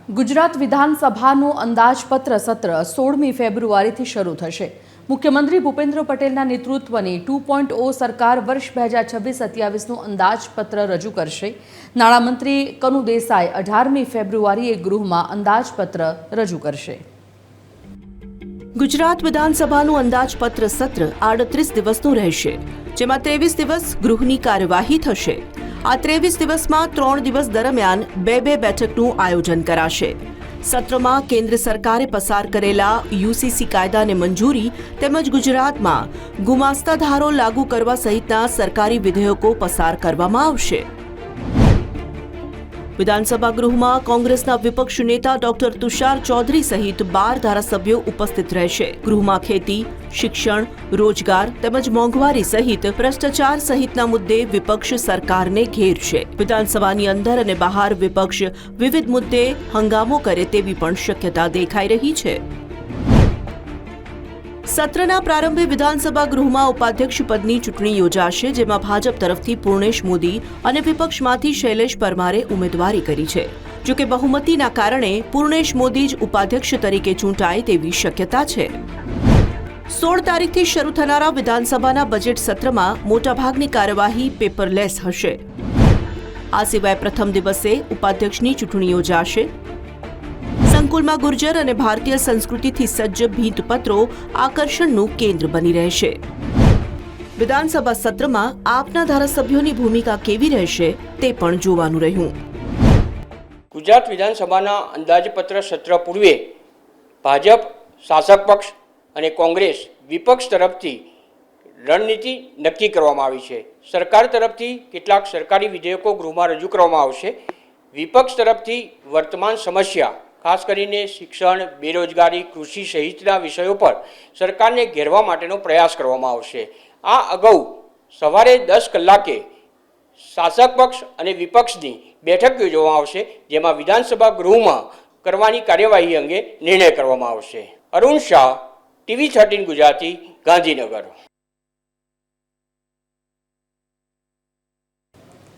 ગુજરાત વિધાનસભાનું અંદાજપત્ર સત્ર 16મી ફેબ્રુઆરીથી શરૂ થશે। મુખ્યમંત્રી ભૂપેન્દ્ર પટેલના નેતૃત્વની 2.0 સરકાર વર્ષ 2026-27નું અંદાજપત્ર રજૂ કરશે। નાણામંત્રી કનુ દેસાઈ 18મી ફેબ્રુઆરીએ ગૃહમાં અંદાજપત્ર રજૂ કરશે। ગુજરાત વિધાનસભાનું અંદાજપત્ર સત્ર 38 દિવસનું રહેશે, જેમાં 23 દિવસ ગૃહની કાર્યવાહી થશે। આ 23 દિવસમાં 3 દિવસ દરમિયાન બે બેઠકનું આયોજન કરાશે। સત્રમાં કેન્દ્ર સરકારે પસાર કરેલા યુસીસી કાયદાને મંજૂરી તેમજ ગુજરાતમાં ગુમાસ્તા ધારો લાગુ કરવા સહિતના સરકારી વિધેયકો પસાર કરવામાં આવશે। વિધાનસભા ગૃહમાં કોંગ્રેસના વિપક્ષ નેતા ડોક્ટર તુષાર ચૌધરી સહિત 12 ધારાસભ્યો ઉપસ્થિત રહેશે। ગૃહમાં ખેતી, શિક્ષણ, રોજગાર તેમજ મોંઘવારી સહિત ભ્રષ્ટાચાર સહિતના મુદ્દે વિપક્ષ સરકારને ઘેરશે। વિધાનસભાની અંદર અને બહાર વિપક્ષ વિવિધ મુદ્દે હંગામો કરે તેવી પણ શક્યતા દેખાઈ રહી છે। સત્રના પ્રારંભે વિધાનસભા ગૃહમાં ઉપાધ્યક્ષ પદની ચૂંટણી યોજાશે, જેમાં ભાજપ તરફથી પૂર્ણેશ મોદી અને વિપક્ષમાંથી શૈલેષ પરમારે ઉમેદવારી કરી છે। જો કે બહુમતીના કારણે પૂર્ણેશ મોદી જ ઉપાધ્યક્ષ તરીકે ચૂંટાય તેવી શક્યતા છે। 16 તારીખથી શરૂ થનારા વિધાનસભાના બજેટ સત્રમાં મોટાભાગની કાર્યવાહી પેપરલેસ હશે। આ સિવાય પ્રથમ દિવસે ઉપાધ્યક્ષની ચૂંટણી યોજાશે। સંકુલમાં ગુર્જર અને ભારતીય સંસ્કૃતિથી સજ્જ ભીંતપત્રો આકર્ષણનું કેન્દ્ર બની રહેશે। વિધાનસભા સત્રમાં આપના ધારાસભ્યોની ભૂમિકા કેવી રહેશે તે પણ જોવાનું રહ્યું। ગુજરાત વિધાનસભાના અંદાજપત્ર સત્ર પૂર્વે ભાજપ શાસક પક્ષ અને કોંગ્રેસ વિપક્ષ તરફથી રણનીતિ નક્કી કરવામાં આવી છે। સરકાર તરફથી કેટલાક સરકારી વિધેયકો ગૃહમાં રજૂ કરવામાં આવશે। વિપક્ષ તરફથી વર્તમાન સમસ્યા ખાસ કરીને શિક્ષણ, બેરોજગારી, કૃષિ સહિતના વિષયો પર સરકારને ઘેરવા માટેનો પ્રયાસ કરવામાં આવશે। આ અગાઉ સવારે 10 કલાકે શાસક પક્ષ અને વિપક્ષની બેઠક યોજવામાં આવશે, જેમાં વિધાનસભા ગૃહમાં કરવાની કાર્યવાહી અંગે નિર્ણય કરવામાં આવશે। અરુણ શાહ, TV13 ગુજરાતી, ગાંધીનગર।